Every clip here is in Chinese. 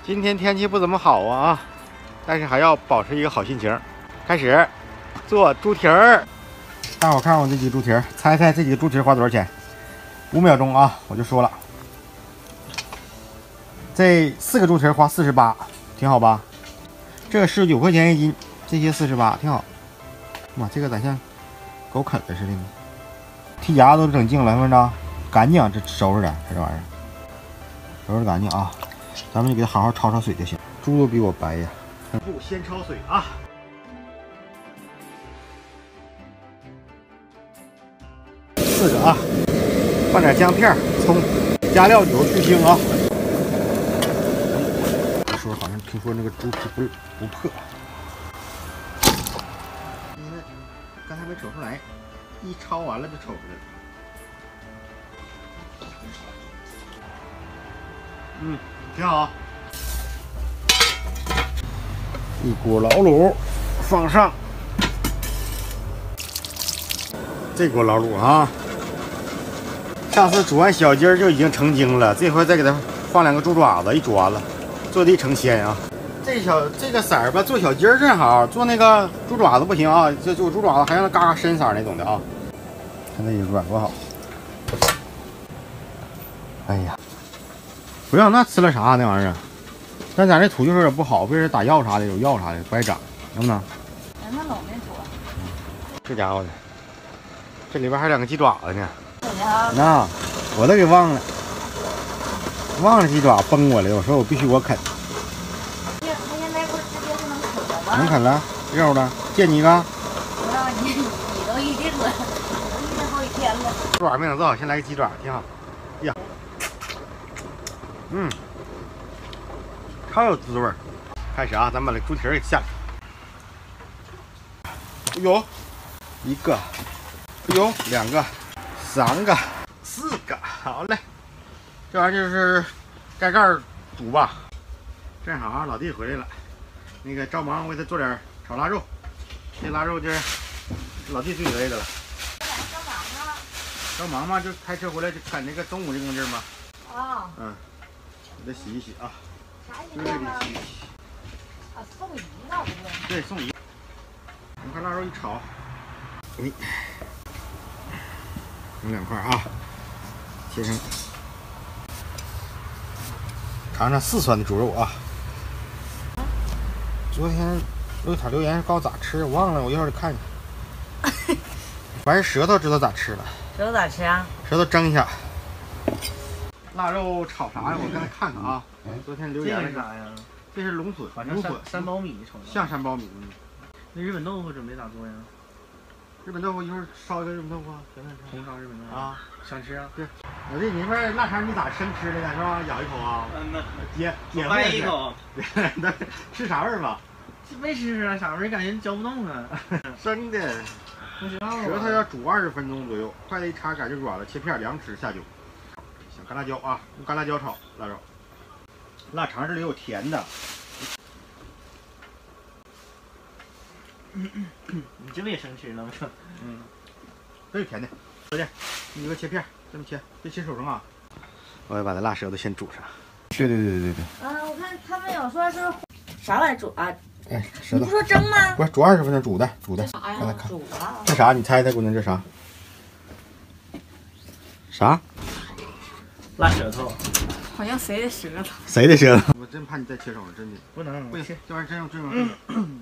今天天气不怎么好啊，但是还要保持一个好心情。开始做猪蹄儿，大伙看我这几个猪蹄儿，猜猜这几个猪蹄儿花多少钱？5秒钟啊，我就说了，这4个猪蹄儿花48，挺好吧？这个19块钱一斤，这些48，挺好。妈，这个咋像狗啃了似的呢？剔牙都整净了，看着干净，这收拾的，这玩意儿收拾干净啊。咱们就给它好好焯焯水就行。猪都比我白呀。不，先焯水啊。4个啊，放点姜片、葱，加料酒去腥啊。说好像听说那个猪皮不破，因为刚才没瞅出来，一焯完了就瞅出来了。挺好。一锅老卤放上，这锅老卤啊，上次煮完小鸡儿就已经成精了，这回再给它放2个猪爪子，一抓了，做的一成鲜啊。这个色儿吧，做小鸡儿正好，做那个猪爪子不行啊，这做猪爪子还让它嘎嘎深色那种的啊。看这一软多好。哎呀，不要那吃了啥那玩意儿。但咱这土就是有点不好，别人打药啥的，有药啥的不爱长，能不能？那老没煮。这家伙的，这里边还有2个鸡爪子呢。那我都给忘了，鸡爪崩我了，我说我必须我啃。他现在不是直接就能啃了吗？能啃了，肉了，借你一个。不让你都预定了，预定好几天了。猪爪没整做，先来个鸡爪，挺好。呀，超有滋味。开始啊，咱们把这猪蹄儿给下来。哎呦，1个，哎呦，2个，3个，4个，好嘞。这玩意儿就是盖盖煮吧。正好啊，老弟回来了，那个着忙我给他做点炒腊肉。这腊肉就是老弟最得意的了。着忙嘛，就开车回来就赶那个中午这工劲儿嘛。啊。给它洗一洗啊。啥就这里洗一洗。啊，送礼呢不是？对，送礼。我们看腊肉一炒，用2块啊，切成，尝尝四川的猪肉啊。昨天有条留言告诉咋吃，我忘了，我一会儿得看看。反正舌头知道咋吃了。舌头咋吃啊？舌头蒸一下。腊肉炒啥呀？我刚才看看啊。昨天留言这是啥呀？这是龙笋，好像三苞米瞅着像3苞米。那日本豆腐准备咋做呀？日本豆腐一会儿烧一个日本豆腐啊，红烧日本豆腐啊，想吃啊？对，老弟，你那边腊肠你咋生吃的呢？是吧？咬一口啊？那掰一口。是啥味儿吧？没吃啊，啥味儿？感觉嚼不动啊。生的。不知道啊。舌头要煮20分钟左右，筷子一插擀就软了，切片2匙下酒。小干辣椒啊，用干辣椒炒腊肉。腊肠这里有甜的。你这不也生吃了吗？都是甜的。小弟，你一个切片，这么切，别切手上啊。我要把这腊舌头先煮上。对。我看他们有说是啥来煮啊？哎，舌头。你不说蒸吗？不是煮20分钟，煮的。啥呀？煮了。这啥？你猜猜，姑娘，这啥？啥？腊舌头。好像谁的舌头？谁的舌头？我真怕你再切手上，真的不能，不行，这玩意儿真用。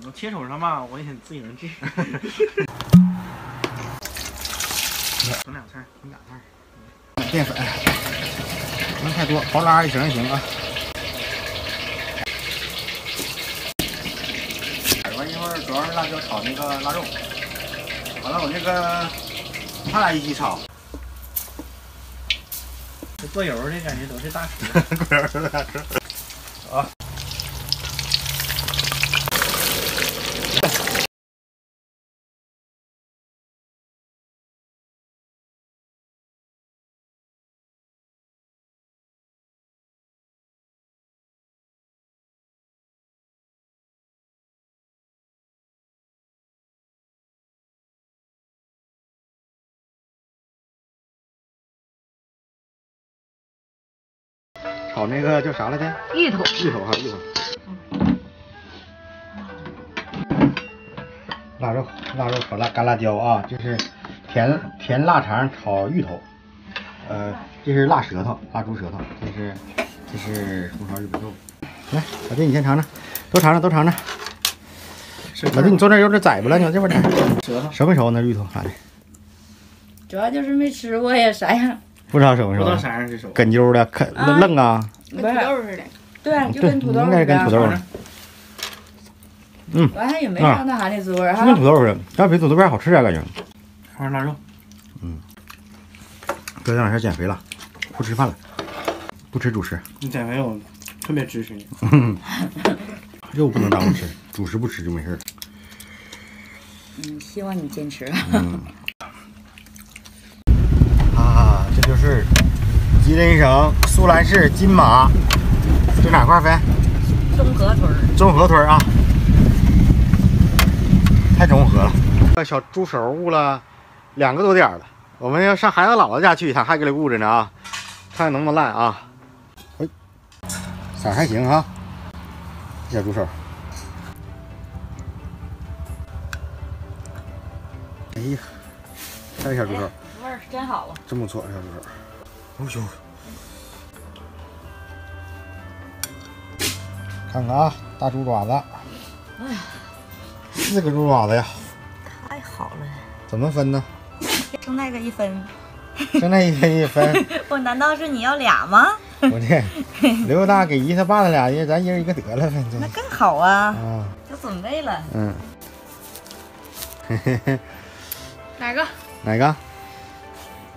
我切手上吧，我也自己能治。整2菜，整2菜。淀粉，不能太多，薄拉一省就行啊。完一会儿主要是辣椒炒那个腊肉，完了我那个他俩一起炒。这过油的感觉都是大厨。过油的大厨。啊。炒那个叫啥来着？芋头。芋头还有芋头。腊肉炒干辣椒啊，这是甜腊肠炒芋头。这是腊舌头，腊猪舌头。这是红烧日本豆腐。来，老弟你先尝尝，都尝尝。老弟你坐这有点窄不了，你往这边点。舌头熟没熟那芋头咋的？主要就是没吃过呀，啥样？不知道熟没熟。不知道啥样是熟。哏揪的，愣啊。跟土豆似的。对，就跟土豆似的。应该是跟土豆似的。完还也没啥那啥的滋味哈。就跟土豆似的，但比土豆片好吃点感觉。花生腊肉。哥这两天减肥了，不吃饭了，不吃主食。你减肥我特别支持你。肉不能耽误吃，主食不吃就没事。希望你坚持。这就是吉林省苏兰市金马，这哪块分？中和村啊，太中和了。这小猪手捂了2个多点了，我们要上孩子姥姥家去一趟，还给他捂着呢啊，看看能不能烂啊。色还行哈，小猪手。哎呀，这小猪手味儿真好啊！真不错，小猪手。哦呦，看看啊，大猪爪子，哎呀，4个猪爪子呀，太好了。怎么分呢？剩那个1分。剩那1分。我难道是你要俩吗？我这刘大给姨他爸他俩人，咱一人一个得了，反正。那更好啊！啊，就准备了。哪个？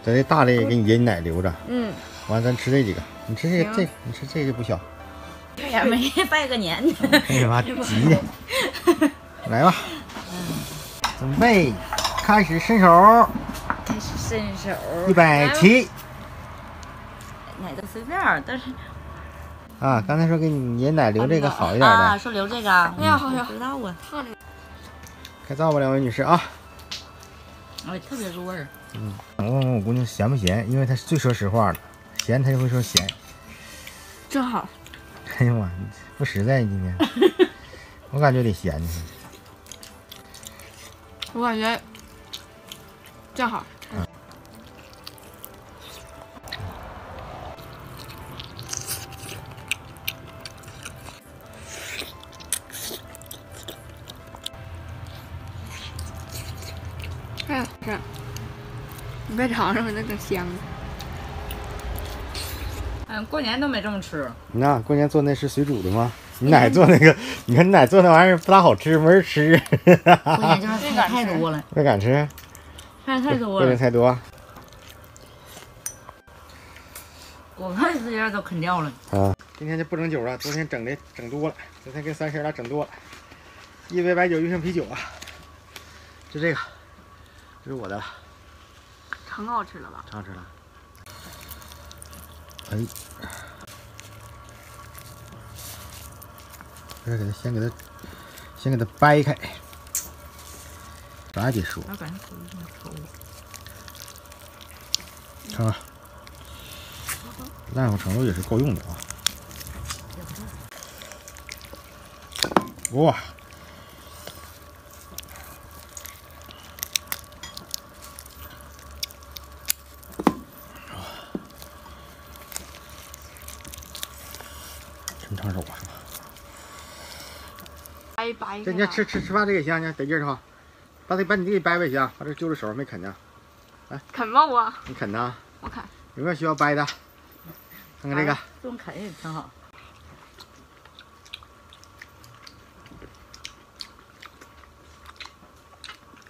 咱这大的给你爷奶留着。完，咱吃这几个。你吃这个，你吃这个不小。也没拜个年呢。哎呀妈，急的。来吧，准备，开始伸手。伸手。170。奶都随便，但是。啊，刚才说给你爷奶留这个好一点的。啊，说留这个。哎呀，好知道啊。开灶吧，2位女士啊。哎，特别入味儿。我问我姑娘咸不咸，因为她是最说实话的，咸她就会说咸。真好。哎呀妈，不实在今天。我感觉得咸。我感觉正好。是，你别尝尝，那更香。过年都没这么吃。那过年做那是水煮的吗？你奶做那个，你看你奶做那玩意儿不大好吃，没人吃。过年就是菜太多了，不敢吃。菜太多过年了，太多。我看这样都啃掉了。啊，今天就不整酒了，昨天整多了，昨天跟30俩整多了。一杯白酒，一瓶啤酒啊，就这个，这是我的了。挺好吃的吧？挺好吃了。哎，这给它先给它掰开，啥也别说。我感觉头有点抽。看看，烂乎程度也是够用的啊。哇！真烫手啊！掰这你要吃饭这个行，你得劲儿哈，把你这给掰掰行，把这揪着手没啃呢。来，啃吧我。你啃呢？我啃。有没有需要掰的？看看这个。这么啃也挺好。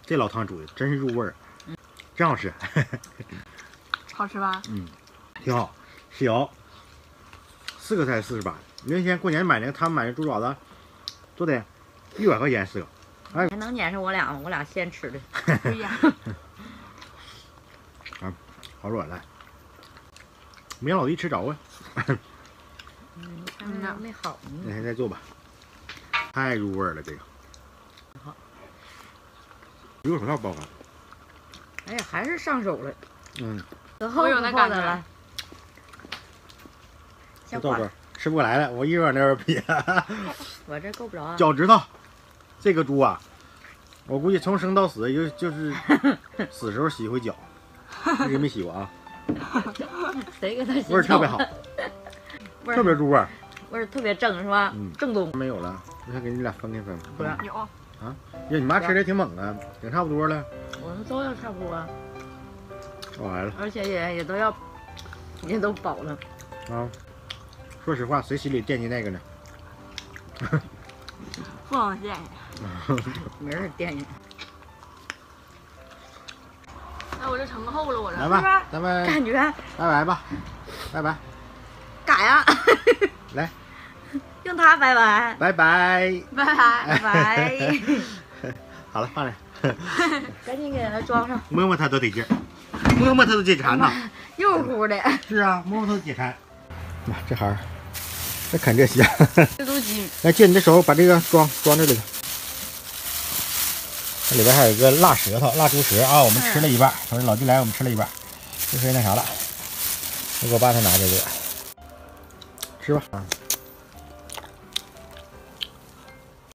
这老汤煮的真是入味儿，真好吃。好吃吧？挺好。细熬，4个才48。原先过年买那个，他们买那猪爪子，做的100块钱4个。还能撵上我俩吗？我俩先吃的。对呀。啊，好软烂，没让老弟吃着啊。没好呢。那天再做吧，太入味儿了这个。好。有手套包啊。哎呀，还是上手了。嗯。可厚可厚的了。像花豆豆吃不过来了，我一人往那边撇。我这够不着啊。脚趾头，这个猪啊，我估计从生到死就是死时候洗一回脚，一直没洗过啊。谁给他洗？味儿特别好，味儿特别猪味儿。味儿特别正是吧？嗯正宗。没有了，我想给你俩分开分。不是有，呀，你妈吃的挺猛啊，挺差不多了。我们都要差不多，我来了而且也都饱了。啊！说实话，谁心里惦记那个呢？不能见。没人惦记。哎，我这成厚了，我这。来吧，咱们感觉拜拜吧，拜拜，嘎呀！来，用它拜拜，拜拜，拜拜。拜拜。好了，放这，赶紧给它装上，摸摸它都得劲儿，摸摸它都解馋呐。热乎的。是啊，摸摸它都解馋。妈，这孩儿，这啃这香。这都鸡。来，借你的手把这个装这里头。这里边还有一个辣舌头、辣猪舌啊，我们吃了一半。从老弟来，我们吃了一半，这回那啥了，我给我爸他拿这个，吃吧。